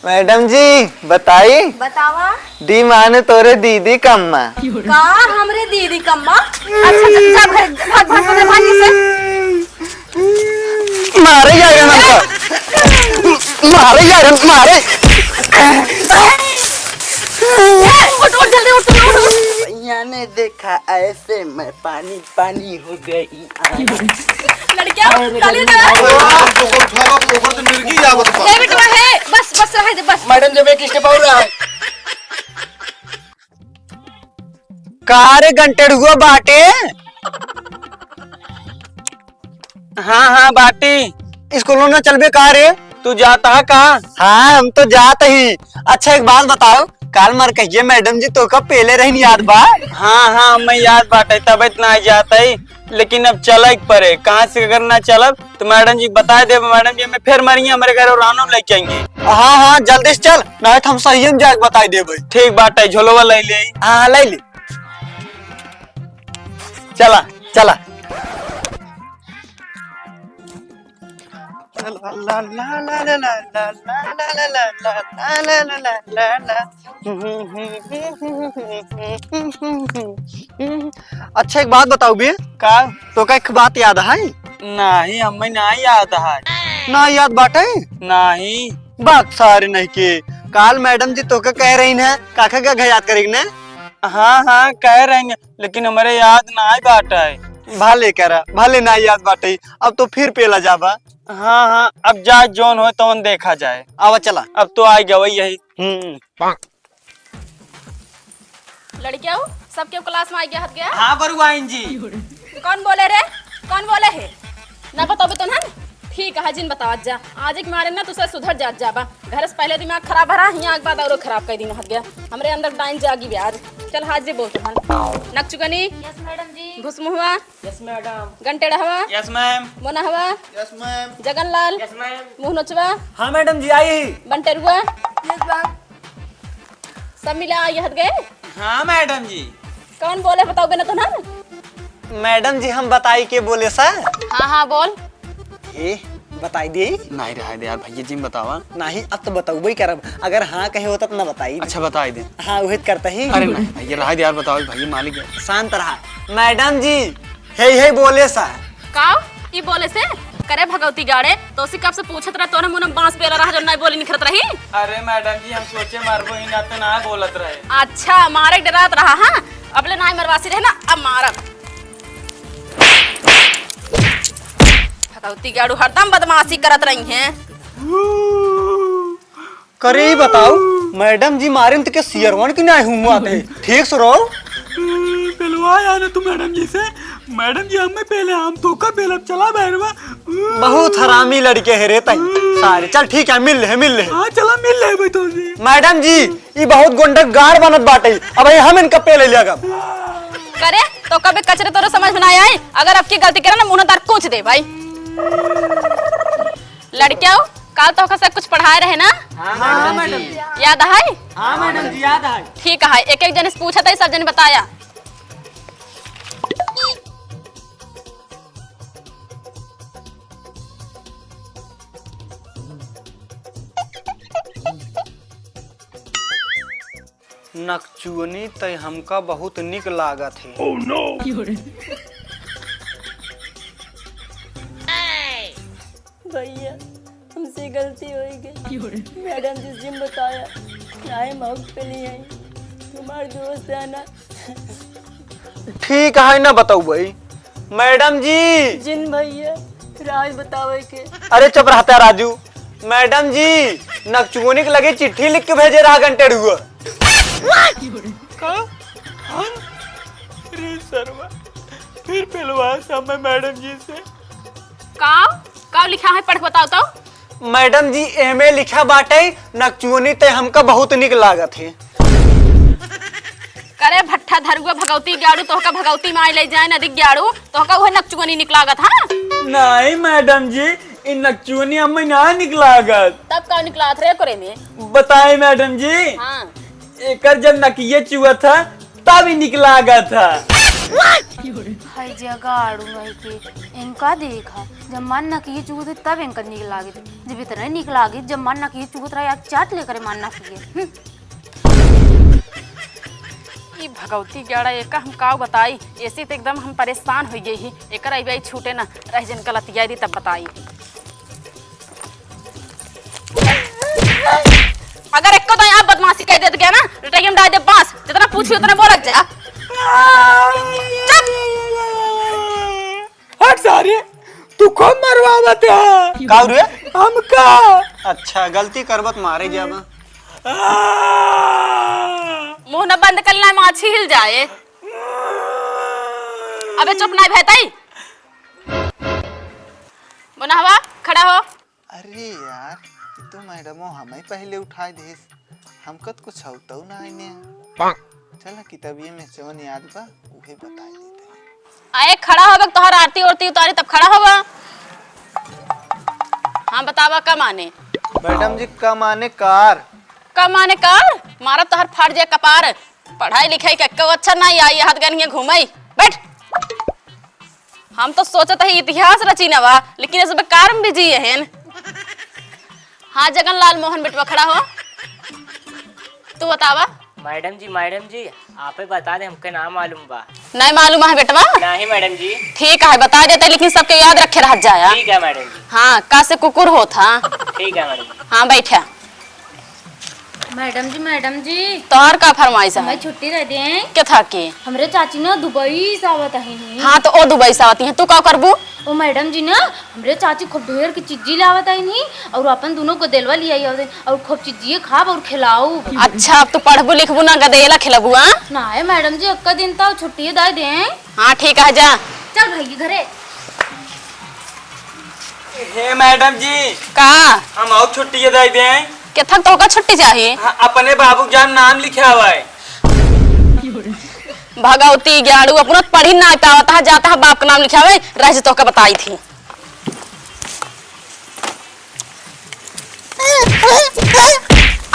Madam जी बताई। बतावा। दी माने तोरे दीदी कम्मा। का हमरे दीदी कम्मा? अच्छा जा भाग भाग भाग से। मारे जाएगा हमको। मारे जाएगा मारे। उठ उठ जल्दी उठ उठ। भैया ने देखा ऐसे मैं पानी पानी हो गई। लड़कियां डालिए ना। ये बेटा है बस बस रह दे बस। मैडम जब एक स्टेप और रहा है। कार घंटे हुआ बाटे। हाँ बाटी स्कूलों में चलबे कार है। तू जाता है कहाँ? हाँ हम तो जाते ही। अच्छा एक बात बताओ, काल मर कहिए मैडम जी तो कब पहले रही याद बा? हाँ मैं याद बाटे तब इतना जाता ही, लेकिन अब चल पड़े। कहाँ से अगर ना चलब तो मैडम जी बता दे। मैडम जी हमें फिर मरिए हमारे घर और आनो लेके आएंगे। हाँ जल्दी से चल, नहीं तो हम सही में जाके बताई देबे। ठीक बात है, झोलवा ले ले। हाँ ले ले। चला चला। अच्छा एक बात बताओ बे, का तो का एक बात याद है? नहीं हमें नहीं याद है। ना याद बाटे? नहीं बात सारे नहीं के। काल मैडम जी तो का कह रही है काका का याद करेगी ना। हाँ कह रहे हैं, लेकिन हमारे याद नहीं बात है। भाले करा भाले ना याद बाटे। अब तो फिर पेला जाबा। हाँ अब जा जोन हो तो देखा जाए। आवा चला। अब तो आ गया वही यही। लड़कियां सबके क्लास में आ गया हट गया। हाँ बरुआइन जी। कौन बोले रे? कौन बोले है? ना बताओ तो ना। ठीक है जिन बताओ जा। आज एक मारे ना तुसे सुधर जात जाबा। घर से पहले दिमाग खराब रहा, यहाँ के बाद और खराब कर दिन हट गया। हमरे अंदर डाइन जागी ब्याज। चल हाजी बोल तो नक चुकनी। Yes madam ji. घुसमुआ। Yes madam. घंटेड़ा हवा। Yes ma'am. मोना हवा। Yes ma'am. Jaganlal. Yes ma'am. मुंह नोचवा। हाँ मैडम जी आई। बंटेरुआ। Yes ma'am. सब मिला आगे हट गए। हाँ मैडम जी। कौन बोले बताओगे ना तो ना। मैडम जी हम बताई के बोले सा। हाँ बोल। ए बताई दे। नहीं रहा यार भैया जी बतावा। नहीं अब तो बताऊ भाई करब। अगर हाँ कहे होता तो ना बताई। अच्छा बताई दे। हाँ वही करता ही। अरे नहीं भैया रहा यार बताओ भैया मालिक है। शांत रहा। मैडम जी हे बोले सा। का ई बोले से करे भगवती गाड़े तो उसी कब से पूछत रहा तोरे मुंह में बांस पेला रहा जो नहीं बोली निखरत रही। अरे मैडम जी हम सोचे मारबो ही ना तो ना बोलत रहे। अच्छा मारे डरात रहा। हाँ अबले ना मरवासी रहे ना अब मारब। भगवती गाड़ू हरदम बदमाशी करत रही हैं। करे ही बताओ मैडम जी मारे तो के सियरवन की नहीं हुआ थे। ठीक से रहो। पिलवाया ना तू मैडम जी से। मैडम जी हमें पहले हम तो का पहले चला बैरवा। बहुत हरामी लड़के है रे तई सारे। चल ठीक है मिल ले। हाँ चला मिल ले भाई तो जी। मैडम जी ये बहुत गुंडगार बनत बाटे। अब हम इनका पे ले लिया। करे तो कभी कचरे तोरे समझ में ना आए। अगर आपकी गलती करे ना मुंह तार पूछ दे भाई। लड़कियों काल तो से कुछ पढ़ाए रहे ना। हाँ मैडम। याद है? हाँ मैडम जी याद है। ठीक है एक एक जन से पूछा था सब जन बताया। नकचुअनी तय हमका बहुत निक लागत है। Oh no! भैया हमसे गलती हो गई। मैडम जिस जिम बताया चाहे माउथ पे लिए हैं तुम्हारे दोस्त है ना। ठीक है ना बताऊ भाई। मैडम जी जिन भैया राज बतावे के। अरे चुप रहता है राजू। मैडम जी नकचुअनी के लगे चिट्ठी लिख के भेजे रहा घंटे हुआ। फिर पिलवा सब मैडम जी से। का लिखा है पढ़ बताओ तो। मैडम जी एमे लिखा बाटे नकचुअनी ते हमका बहुत निक लागत है। करे भट्ठा धरुआ भगवती गाड़ू तो का भगवती माई ले जाए नदी गाड़ू तो का वह नकचुअनी निकलागत। हाँ नहीं मैडम जी इन नकचुअनी हमें ना निकलागत। तब का निकला रे करे में बताए मैडम जी। हाँ एक जब नकिये चुआ था तब ही निकलागत था। हाय जगह आड़ू नहीं के इनका देखा जब मन ना किए चूत तब इनका निक लागे जब इतना निक लागे जब मन ना किए चूत रहा यार चाट लेकर मन ना किए ई भगवती गड़ा एक हम का बताई ऐसे तो एकदम हम परेशान हो गई ही एक अबे छूटे ना रह जन गलतिया दी तब बताई अगर एक तो यहाँ बदमाशी कह देते गया ना रिटाइम डाल दे बांस जितना पूछी उतना बोलत जा हट सारे तू कौन मरवावत है का रे हमका अच्छा गलती करबत मारे जाबा मुंह न बंद करना माछी हिल जाए अबे चुप नहीं भैताई बुनावा खड़ा हो अरे यार तो मैडमो हमें पहले उठाए देस हमकत कुछ होता ना आईने चला किताबिये में जवन याद बा उहे बताई देते आए खड़ा होबे तोहर आरती उरती उतारी तब खड़ा होबा हां बतावा का माने मैडम जी का माने कार का माने कार मारा तोहर फाड़ जाए कपार पढ़ाई लिखाई के को अच्छा नहीं आई हाथ गनिए घुमाई बैठ हम तो सोचत है इतिहास रचीना बा लेकिन इसमें कार में बिजी है हाँ जगन लाल मोहन बेटवा खड़ा हो तू बतावा मैडम जी आप ही बता दे हमके नाम मालूम बा नहीं मालूम है बेटवा नहीं मैडम जी ठीक है बता देते लेकिन सबके याद रखे रह जाया ठीक है मैडम जी हाँ का से कुकुर हो था ठीक है मैडम जी हाँ बैठा मैडम जी तोहर का फरमाइश है हमें छुट्टी रह दे क्या था के हमरे चाची ना दुबई से आवत है हाँ तो ओ दुबई से आती है तू का करबू ओ मैडम जी ना हमरे चाची खूब ढेर की चीजी लावत है नहीं और अपन दोनों को दिलवा लिया और खूब चीजिए खाब और खिलाऊ अच्छा अब तू पढ़बू लिखबू ना गदेला खिलाबू हाँ ना है मैडम जी अक्का दिन तो छुट्टी दे दे हाँ ठीक है जा चल भाई घरे हे मैडम जी का हम और छुट्टी दे दें क्या थक तो का छुट्टी चाहिए हाँ, अपने बाबू जान नाम लिखा हुआ है भगवती ग्याड़ू अपना पढ़ी ना पाता है जाता है बाप का नाम लिखा हुआ रह तो का बताई थी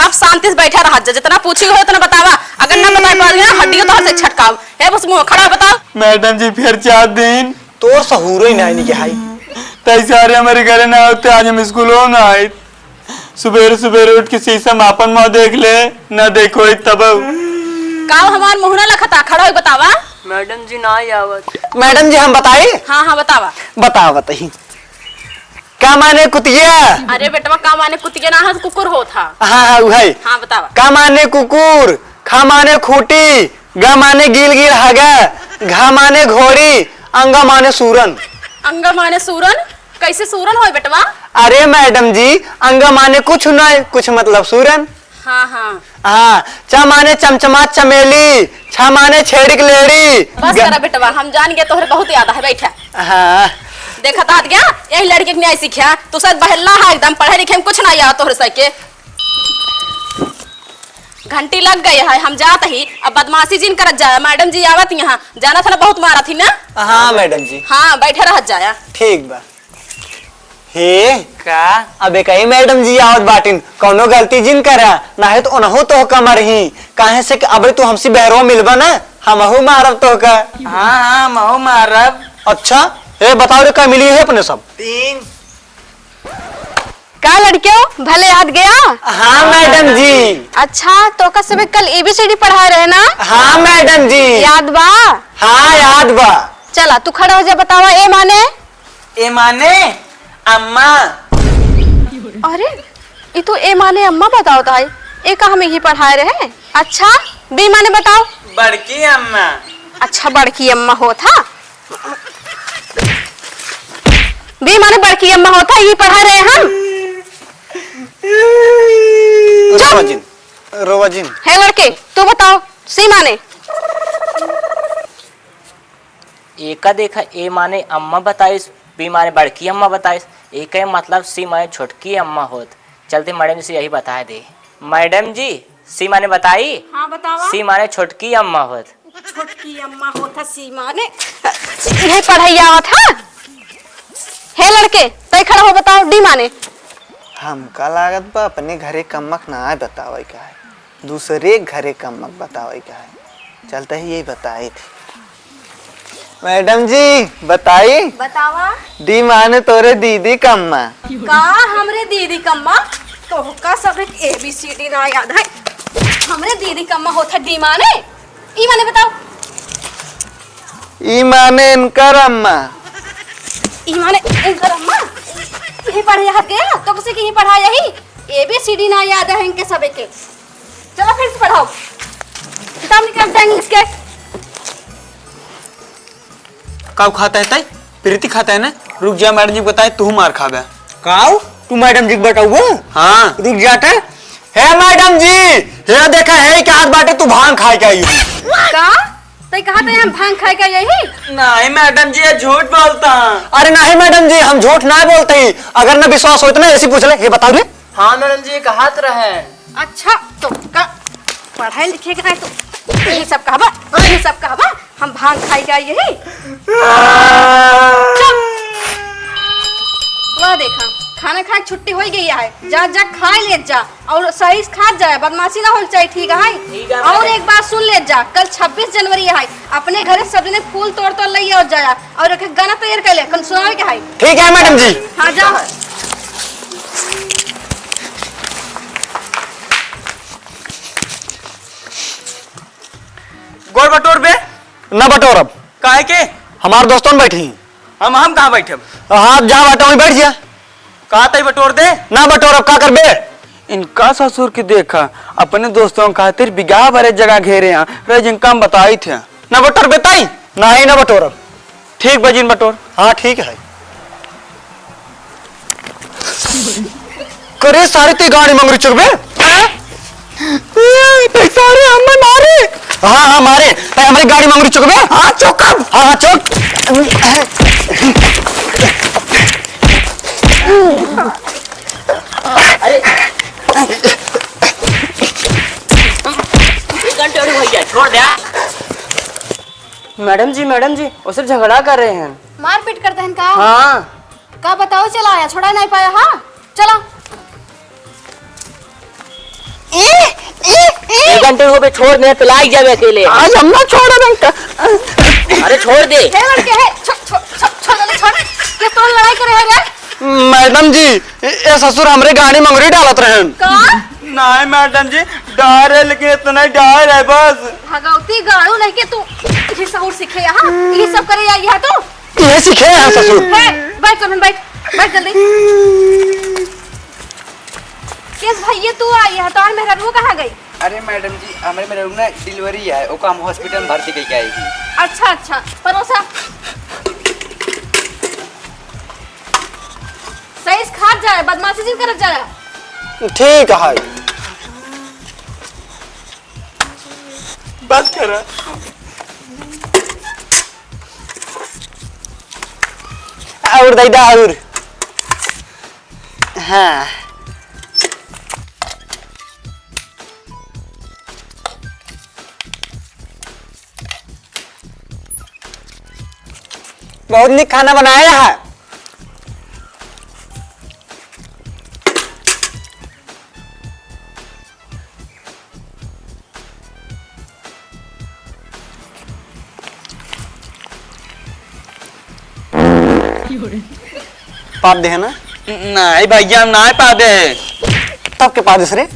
अब शांति से बैठा रहा जितना पूछी हो उतना बतावा अगर ना बता पा ना हड्डी तो से छटकाव है बस मुंह खड़ा बता मैडम जी फिर 4 दिन तोर सहूरो ही नहीं के हाई तई सारे हमारे घर ना होते आज हम स्कूल हो ना आए सुबह उठ के शीशा में अपन मुंह देख ले ना देखो तब का हमार मुंह ना लखता खड़ा हो बतावा मैडम जी ना आवत मैडम जी हम बताए हाँ बतावा बताओ बताही का माने कुतिया अरे बेटवा का माने कुतिया ना हाथ कुकुर हो था हाँ वही हाँ बतावा का माने कुकुर खा माने खूटी गा माने गिल गिल हागा घा माने घोड़ी अंगा माने सूरन अंगा माने सूरन कैसे सूरन हो बेटवा अरे मैडम जी अंगा माने कुछ नहीं कुछ मतलब सूरन हाँ हाँ हाँ चा माने चमचमात चमेली छा माने छेड़क लेड़ी बस करा बेटवा हम जान गए तोहरे बहुत याद है बैठा हाँ देखा था गया यही लड़के के नहीं सीखा तू शायद बहला है एकदम पढ़े लिखे में कुछ नहीं आया तोहरे सके घंटी लग गई है हम जात ही अब बदमाशी जिन करत जाया मैडम जी आवत यहाँ जाना था ना बहुत मारा थी ना हाँ मैडम जी हाँ बैठे रह जाया ठीक बा हे का अबे कही मैडम जी आवत बाटिन कौनो गलती जिन करा ना है तो उनहु तो कमर ही काहे से कि अबे तू हमसे बहरो मिलबा ना हमहु मारब तो का हाँ महो मारब अच्छा ए बताओ रे का मिली है अपने सब 3 का लड़कियों भले याद गया हाँ मैडम जी अच्छा तो का सब कल एबीसीडी पढ़ा रहे ना हाँ मैडम जी याद बा हाँ याद बा चला तू खड़ा हो जा बतावा ए माने अम्मा अरे ये तो ए माने अम्मा बताओ ताई ए का हमें ही पढ़ाए रहे अच्छा बी माने बताओ बड़की अम्मा अच्छा बड़की अम्मा हो था बी माने बड़की अम्मा होता ये पढ़ा रहे हम रोवाजिन है लड़के तू बताओ सी माने एक का देखा ए माने अम्मा बताइस बी माने बड़की अम्मा बताइस एक है मतलब सी माने छोटकी अम्मा होत चलते मैडम से यही बता दे मैडम जी सी माने बताई हाँ बतावा सी माने छोटकी अम्मा होत छोटकी अम्मा होता सी माने यही पढ़ाई था है लड़के तय खड़ा हो बताओ डी माने हमका लागत बा अपने घरे कमक ना बतावे का है दूसरे घरे कमक बतावे का है चलता ही यही बताई थी मैडम जी बताई। बतावा दी माने तोरे दीदी कम्मा। का हमरे दीदी कम्मा तो का सब एक ABCD ना याद है। हमरे दीदी कम्मा होता डी माने ई माने बताओ। ई माने इनकर अम्मा। ई माने इनकर अम्मा यही पढ़े याद गया तो किसी की ही पढ़ा यही ABCD ना याद है इनके सब के। चलो फिर से पढ़ाओ किताब निकाल देंगे इसके। काऊ खाता है तय प्रीति खाता है ना। रुक जा मैडम जी बताए तू मार खाबे। काऊ तू मैडम जी बताऊ हाँ रुक जाते है मैडम जी। हे देखा है क्या हाथ बाटे तू भांग खाए के आई हो। का तई कहा थे हम भांग खाए का यही। नहीं मैडम जी ये झूठ बोलता। अरे नहीं मैडम जी हम झूठ ना बोलते ही। अगर न विश्वास हो तो ना ऐसी पूछ ले। ये बताओ रे। हाँ मैडम जी कहा तो रहे। अच्छा तो का पढ़ाई लिखे का है तो यही सब कहबा यही सब कहबा हम भांग खाई का यही। वाह देखा खाना खाए छुट्टी हो गई है। जा जा खाए ले जा और सही से खा जाए बदमाशी ना होनी चाहिए ठीक है। और एक बात सुन ले जा कल 26 जनवरी है अपने घरे सब ने फूल तोड़ तोड़ ले और जाया और एक गाना तैयार कर ले कल सुनावे के है। ठीक है मैडम जी। हाँ जाओ। गोल बटोर बे न बटोर अब काहे के हमारे दोस्तों में बैठी। हम कहाँ बैठे हाँ जहाँ बैठा वहीं बैठ जा। कहा तय बटोर दे। ना बटोर अब क्या कर बे। इनका ससुर की देखा अपने दोस्तों खातिर बिगाह भरे जगह घेरे यहाँ रह जिनका हम बताई थे। न बटोर बेताई ना ही न बटोर अब। ठीक बजिन बटोर। हाँ ठीक है। करे सारे ते गाड़ी मंगरी चुक बे। सारे हमें मारे। हाँ हाँ मारे हमारी गाड़ी मंगरी चुक बे। हाँ चुक अब। हाँ हाँ चुक। भैया छोड़ दे। मैडम जी उससे झगड़ा कर रहे हैं। मारपीट करते हैं का। हाँ का बताओ चला आया छोड़ा नहीं पाया। हाँ चलो 1 घंटे हो गए छोड़ दे पिलाई जावे अकेले। आज हम ना छोड़ा बैंक। अरे छोड़ दे। हे लड़के हे छोड़ के तो लड़ाई करे है रे। मैडम जी ये ससुर हमरे गाड़ी मंगरी डालत रहे। का नहीं मैडम जी डर है लेकिन इतना ही डर है बस। भगवती गाड़ू नहीं के तू ये सब सीखे यहाँ ये सब करे यहाँ तो ये सीखे हैं ससुर। बैठ कमन बैठ जल्दी। किस भैया तू आई है तो मेरा रू कहाँ गई। अरे मैडम जी हमारे मेरे ना डिलीवरी है ओका हम हॉस्पिटल में भर्ती करके आएगी। अच्छा परोसा सही से खा जाए बदमाशी जिन कर जाए। ठीक है बस करा। और दादा और हाँ बहुत निक खाना बनाया है। पाप दे है ना। नहीं भैया हम नहीं पा दे। तब के पादेश रे।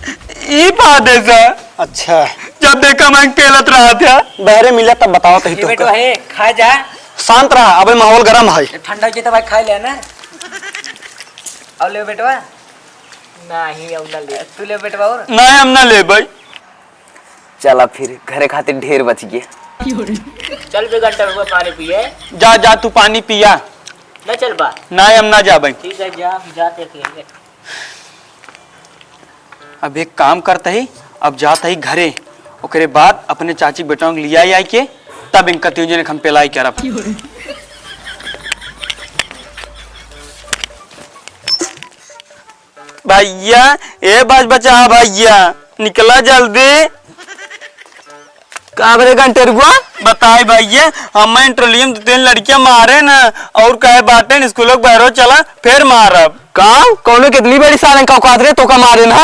ई पा दे सर। अच्छा जब देखा मैं केलत रहा था। बहरे मिला तब बताओ कहीं तो। बेटो है खा जा। शांत रहा अबे माहौल गर्म है। ठंडा हो तो भाई खा ले ना। और ले बेटवा नहीं अब ना ले। तू ले बेटवा और नहीं हम ना ले भाई। चला फिर घरे खातिर ढेर बच गए। चल 2 घंटा रुको पानी पिए। जा तू पानी पिया। न चल बा। नहीं हम ना जा भाई। ठीक है जाते अकेले। अब एक काम करता ही अब जाता ही घरे ओकरे बाद अपने चाची बेटा लिया आई के तब इनका त्योजन हम पेलाई करब। भैया ए बाज बचा भैया निकला जल्दी। काबरे घंटे रुआ बताए भैया हम इंटरव्यू में 3 लड़कियां मारे ना और कहे बाटे स्कूलों बहरो चला फिर मारब। का कौन कितनी बड़ी साल का औकात रे तो का मारे ना।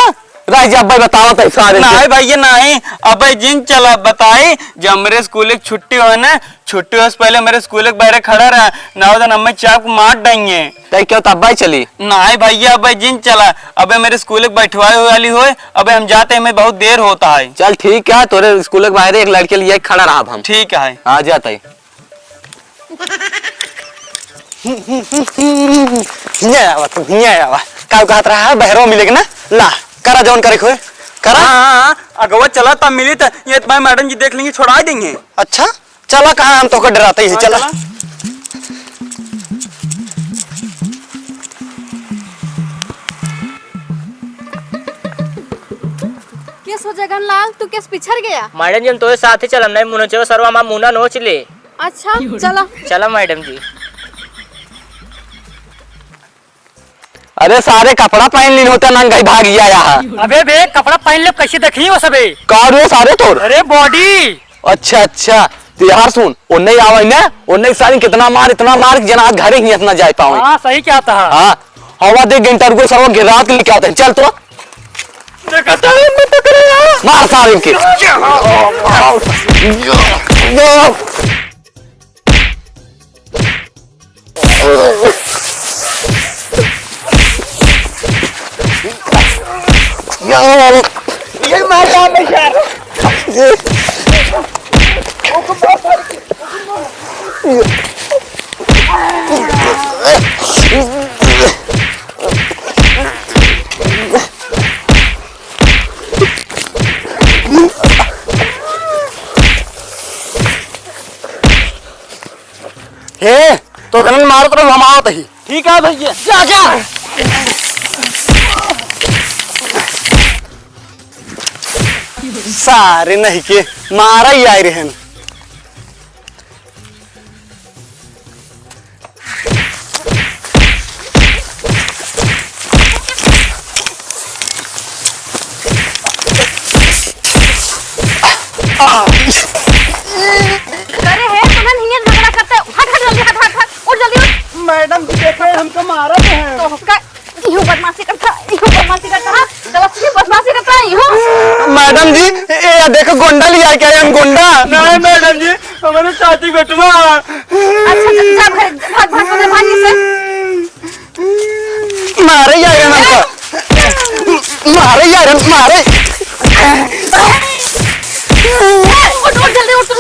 राज अब भाई बताओ तो सारे नहीं भैया नहीं, अब जिन चला बताई जब मेरे स्कूल की छुट्टी हो ना, छुट्टी हो से पहले मेरे स्कूल के बाहर खड़ा रहा ना उधर हमें चाप मार देंगे। तय क्यों तब भाई चली नहीं भैया अब जिन चला, अब मेरे स्कूल के बैठवाई वाली हो, अब हम जाते हैं, हमें बहुत देर होता है। चल ठीक है, तोरे स्कूल के बाहर एक लड़के लिए खड़ा रहा हम। ठीक है हाँ जाता है। का कहत रहा है बहरो मिलेगा ना, ला करा जौन करे खोए करा। हाँ अगवा चला तब मिली तो ये तुम्हारी मैडम जी देख लेंगे, छोड़ा देंगे। अच्छा चला, कहाँ हम तो को डराते ही चला। केस हो जगन लाल, तू केस पिछड़ गया। मैडम जी हम तो साथ ही चलम नहीं मुनो चलो सरवा मां मुना नोच ले। अच्छा चलो चलो मैडम जी। अरे सारे कपड़ा पहन ली होता ना गई भाग गया यहाँ। अबे बे कपड़ा पहन ले कैसे देखी हो सबे। कार सारे तोड़। अरे बॉडी। अच्छा अच्छा तो यार सुन उन्ने आवे ना, उन्ने सारी कितना मार इतना मार कि जना घर ही इतना जा पावे। हाँ सही क्या था। हाँ हवा दे घंटा रुको सर्व के रात लेके आते हैं। चल तो मार सारे के। ये मार हे तो गन मारो तो हम आवत ही। ठीक है भैया। जा जा सारे नहीं के मारा ही आए रहन। अरे है तुम्हें नहीं झगड़ा करते, हट हट जल्दी, हट हट हट उठ जल्दी उठ। मैडम जी देखे हमको मारा है। तो का यूं बदमाशी करता, यूं बदमाशी करता है, चलो सिर्फ बदमाशी करता है यूं। मैडम जी ये देखो गोंडा लिया क्या है, हम गोंडा। नहीं मैडम जी हमारे चाची बेटवा। अच्छा जा भाग भाग भाग अपने भाई से। मारे यार हमको, मारे यार मारे। उठ उठ जल्दी उठ उठ।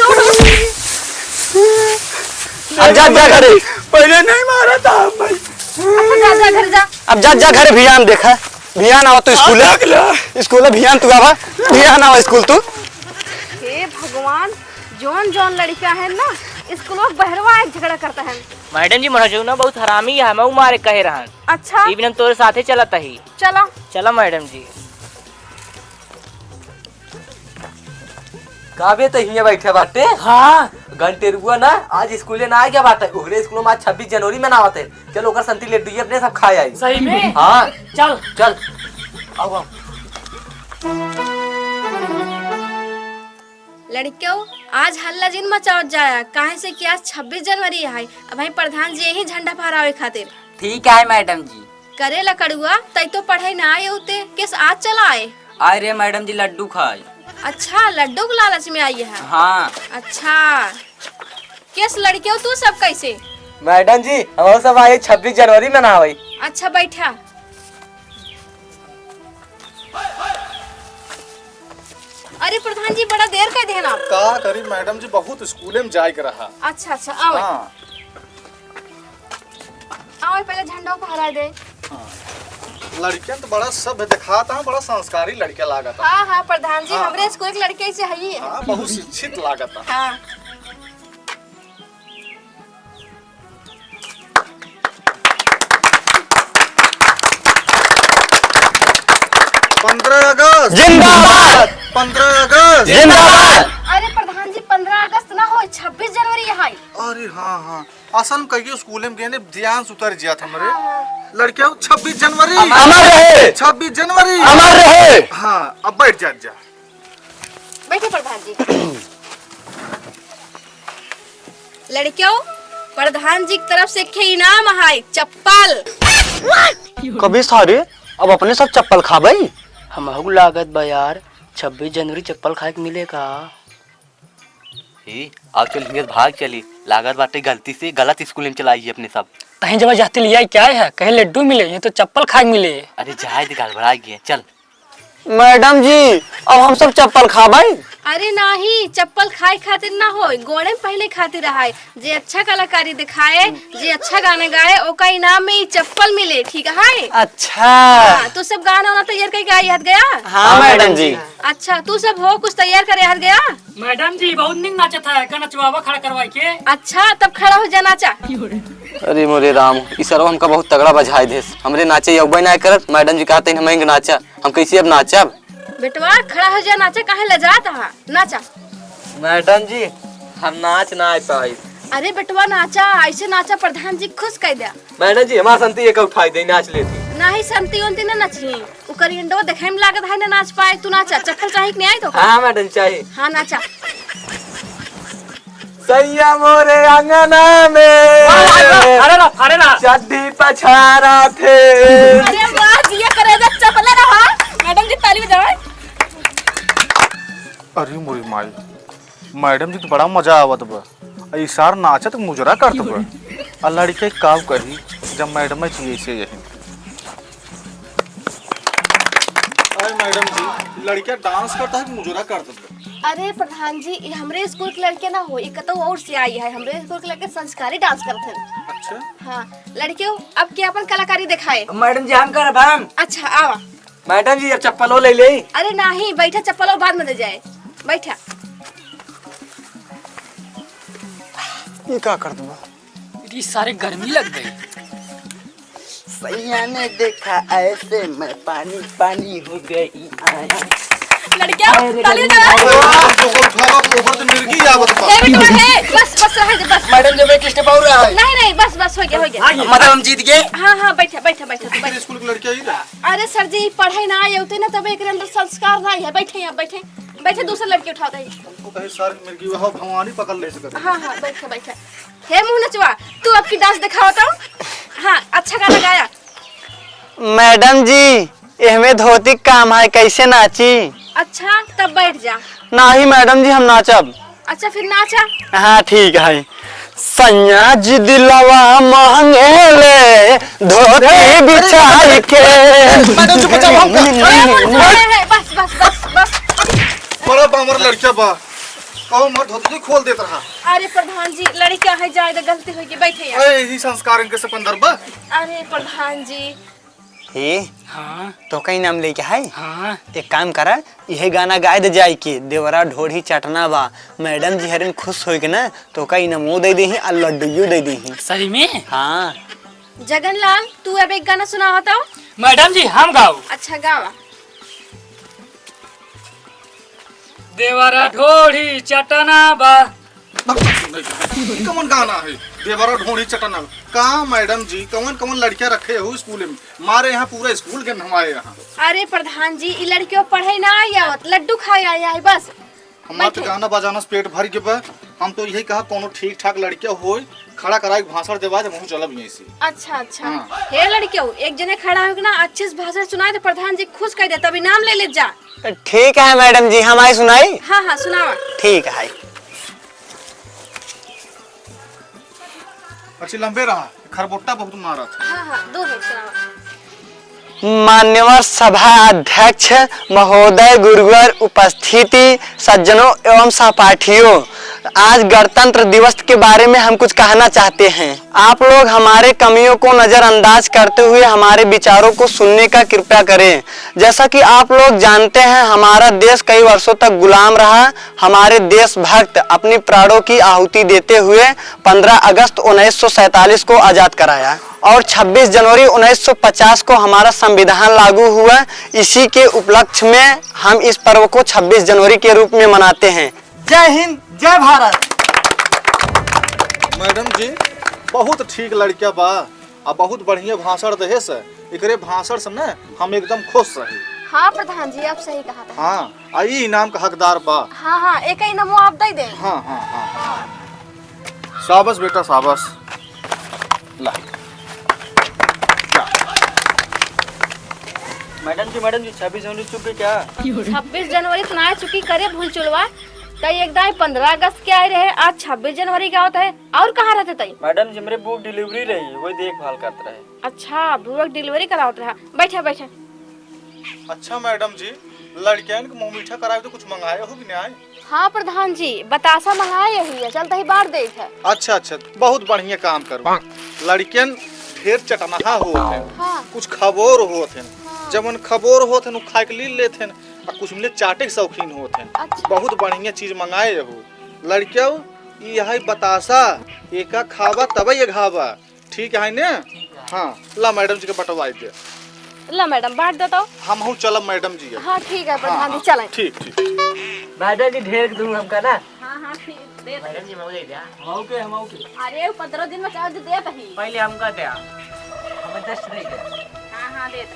अब जा जा घरे। पहले नहीं मारा था हम भाई। अच्छा जा जा घर जा। अब जा जा घरे। भियान देखा भियान आवा तो स्कूल स्कूल भियान तू आवा, भियान आवा स्कूल तू। हे भगवान, जौन जौन लड़का है ना स्कूल में बहरवा एक झगड़ा करता है। मैडम जी मनोज ना बहुत हरामी है, मैं मारे कहे रहन। अच्छा इवन तोरे साथे चलता ही। चलो चलो मैडम जी। काबे तो हिया बैठे बाटे। हाँ घंटे रुआ ना आज स्कूले ना आ गया बाटे। ओकरे स्कूल में आज 26 जनवरी मनावत है। चल ओकर संती ले दुई अपने सब खाए आई। सही में। हाँ चल चल आओ। लड़कियों आज हल्ला जिन मचावत जाया, काहे से कि आज 26 जनवरी है। अब भाई प्रधान जी यही झंडा फहरावे खातिर। ठीक है मैडम जी। करे लकड़ुआ तई तो पढ़ाई ना आए होते, किस आज चला आए। आए रे मैडम जी लड्डू खाए। अच्छा लड्डू के लालच में आई है। हाँ अच्छा किस लड़कियों तू सब कैसे। मैडम जी हम सब आए 26 जनवरी मनावे। अच्छा बैठा। अरे प्रधान जी बड़ा देर कर देना। का करी मैडम जी बहुत स्कूले में जाए के रहा। अच्छा अच्छा आओ हाँ आओ पहले झंडा फहरा दे। लड़कियां तो बड़ा सब दिखा था, बड़ा संस्कारी लड़कियां लागत। हाँ हाँ प्रधान जी हाँ। हमरे स्कूल के लड़के से है ही है। हाँ बहुत शिक्षित लागत। हाँ 15 अगस्त जिंदाबाद। 15 अगस्त जिंदाबाद। अरे प्रधान जी 15 अगस्त ना हो 26 जनवरी है। अरे हाँ हाँ असल में कहिए स्कूल में गए ध्यान से उतर जिया था हमारे लड़कियों 26 जनवरी अमर रहे। 26 जनवरी अमर रहे। हाँ अब बैठ जा। बैठे प्रधान जी। लड़कियों प्रधान जी की तरफ से के इनाम है चप्पल। कभी सारे अब अपने सब चप्पल खा भाई। हमहू लागत बा यार 26 जनवरी चप्पल खाए के मिलेगा। अब चल हिंगे भाग चली लागत बाटे गलती से गलत स्कूल में चलाई है अपने सब। कहीं जब जाते लिया क्या है, कहीं लड्डू मिले ये तो चप्पल खाए के मिले। अरे जाए गड़बड़ा गए चल। मैडम जी अब हम सब चप्पल खाबाई। अरे नाही, चप्पल खाए खातिर ना हो, गोड़े में पहले खातिर रहा। जे अच्छा कलाकारी दिखाए, जे अच्छा गाना गाए ओका इनाम में ही चप्पल मिले, ठीक है? अच्छा तू सब गाना वाना तैयार करके आई हाथ गया? हाँ मैडम जी। अच्छा तू सब हो कुछ तैयार करे हाथ गया? मैडम जी बहुत निक नाचा था, का नचवावा खड़ा करवाई के। अच्छा तब खड़ा हो जा नाचा। अरे मोरे राम इस सरवा हमका बहुत तगड़ा बजाए दे, हमरे नाचे अब्बे ना करत। मैडम जी कहते हैं हम नाचा, हम कैसे अब नाचब? बेटवा खड़ा हो जा नाचा, काहे लजात हा? नाचा। मैडम जी हम नाच ना पाई। अरे बेटवा नाचा, ऐसे नाचा प्रधान जी खुश कर दिया। मैडम जी हमारा संती एक उठाई दे नाच लेती। नाही संती उनती ना नचही, उकर इंडो देखे में लागत है ना नाच पाए। तू नाचा, चप्पल चाहिए कि नहीं आई तो? हाँ मैडम चाहिए। हाँ नाचा। सैया मोरे अंगना में अरे ना चड्डी पछारा थे। अरे वाह जिया करे जा, चपले रहा। मैडम जी ताली बजाओ। अरे मोरी माई, मैडम जी तो बड़ा मजा आवत बा। इशार नाचत मुजरा करत बा। आ लड़के काव करी जब मैडम चाहिए से यही। अरे मैडम जी लड़किया डांस करता है कि मुजरा करता है? अरे प्रधान जी ये हमरे स्कूल के लड़के ना हो, एक तो और से आई है। हमरे स्कूल के लड़के संस्कारी डांस करते हैं। अच्छा हाँ लड़कियों अब क्या अपन कलाकारी दिखाए? मैडम जी हम करब हम। अच्छा आवा। मैडम जी अब चप्पल ले ले। अरे नहीं बैठा, चप्पल और बाद में दे जाए, बैठा। ये क्या कर दूंगा? इतनी सारे गर्मी लग गई। सैया ने देखा ऐसे मैं पानी पानी हो गई आया। लड़कियां ताली बजाओ। मिर्गी आवत बा। हे बेटा हे, बस बस रह जा बस। मैडम जी मैं किसने पाऊ रहा है? नहीं नहीं बस बस हो गया। मतलब हम जीत गए। हाँ हाँ बैठा बैठा बैठा तू बैठा। स्कूल की लड़किया ही ना। अरे सर जी पढ़ाई ना आए होते ना तब एक अंदर संस्कार नहीं है। बैठे यहाँ बैठे बैठे, दूसरा लड़की उठाता है। हमको कहे सर मिर्गी वह भवानी पकड़ ले सके। हाँ हाँ बैठा बैठा। हे मुंह नचवा, तू अब की डांस दिखाओ तो। हाँ अच्छा गाना गाया। मैडम जी इसमें धोती काम है, कैसे नाची? अच्छा तब बैठ जा। नहीं मैडम जी हम नाचब। अच्छा फिर नाचा। हाँ ठीक है। सैया जी दिलवा मांगेले धोती बिछाई के। मैडम जी बचाओ हमको। बस बस बस बस। बड़ा बामर लड़किया बा, कहो मत धोती खोल देत रहा। अरे प्रधान जी लड़किया है जाए तो गलती होगी, बैठे यहाँ। अरे यही संस्कार इनके सिकंदर बा। अरे प्रधान जी हे हाँ तो कहीं नाम लेके है। हाँ एक काम करा, यह गाना गाए दे जाए के देवरा ढोढ़ी चटना बा। मैडम जी हरन खुश होई के ना तो कहीं नमो दे दी और लड्डू दे दी। सही में। हाँ जगनलाल तू अब एक गाना सुना होता। मैडम जी हम गाओ। अच्छा गावा। देवरा ढोढ़ी चटना बा। कौन गाना है देवरा ढोड़ी चटना? कहाँ मैडम जी कौन कौन लड़कियां रखे हो स्कूल में? मारे यहाँ पूरा स्कूल के हमारे यहाँ। अरे प्रधान जी ये लड़कियों पढ़े ना आई आवत, लड्डू खाए आया है बस। हमारा तो गाना बजाना से पेट भर के बा। हम तो यही कहा कोनो ठीक ठाक लड़कियां हो खड़ा करा के भाषण देवा जब हम चलब यहीं से। अच्छा अच्छा। हे लड़कियों एक जने खड़ा हो ना अच्छे से भाषण सुनाए तो प्रधान जी खुश कर दे, तभी नाम ले ले जा। ठीक है मैडम जी हमारी सुनाई। हाँ हाँ सुनावा। ठीक है। अच्छी लंबे रहा, खरबोटा बहुत मारा था। हाँ हाँ दो है सुनावा। मान्यवर सभा अध्यक्ष महोदय, गुरुवर, उपस्थिति, सज्जनों एवं सहपाठियों, आज गणतंत्र दिवस के बारे में हम कुछ कहना चाहते हैं। आप लोग हमारे कमियों को नजरअंदाज करते हुए हमारे विचारों को सुनने का कृपया करें। जैसा कि आप लोग जानते हैं हमारा देश कई वर्षों तक गुलाम रहा। हमारे देशभक्त अपनी प्राणों की आहुति देते हुए 15 अगस्त 1947 को आजाद कराया और 26 जनवरी 1950 को हमारा संविधान लागू हुआ। इसी के उपलक्ष्य में हम इस पर्व को 26 जनवरी के रूप में मनाते हैं। जय हिंद जय भारत। मैडम जी बहुत ठीक लड़किया बा और बहुत बढ़िया भाषण दे से। एकरे भाषण से ना हम एकदम खुश रहे। हाँ प्रधान जी आप सही कहा था। हाँ आई इनाम का हकदार बा। हाँ हाँ एक ही नमो आप दे दे। हाँ हाँ हाँ शाबाश बेटा शाबाश। ला मैडम जी 26 जनवरी चुप क्या? 26 जनवरी तो ना चुकी करे भूल चुलवा तई एकदम 15 अगस्त के आए रहे, आज 26 जनवरी क्या होता है और कहाँ रहते तई? मैडम जी मेरे बुक डिलीवरी रही वही देखभाल करता रहे। अच्छा बुआ डिलीवरी करावत रहा, बैठा बैठा। अच्छा मैडम जी, लड़कियन के मुंह मीठा कराए तो कुछ मंगाए हो कि नहीं? हाँ प्रधान जी, बतासा मंगाए यही है, चलता ही बार देख है। अच्छा अच्छा, बहुत बढ़िया काम करो। लड़कियन ढेर चटनहा होत हैं, हाँ। कुछ खबोर होत हैं, जब खबोर होत हैं उ खाए के लिए लेते हैं, और कुछ मिले चाटे के शौकीन होत हैं। अच्छा। बहुत बढ़िया चीज मंगाए हो लड़कियों, यही बतासा एका खावा तब ये घावा, ठीक है ने? हाँ ला मैडम जी के बटवाई दे। ला मैडम बांट देता हूँ। हम हूँ चलब मैडम जी। हाँ ठीक है प्रधान जी, चलें। ठीक ठीक। मैडम जी ढेर दूँ हमका ना। हाँ हाँ ठीक दे। मैडम जी मऊ दे दिया। अरे 15 दिन में चार्ज दे तही। पहले हमका दिया, हमें 10 नहीं दिया। हाँ हाँ दे।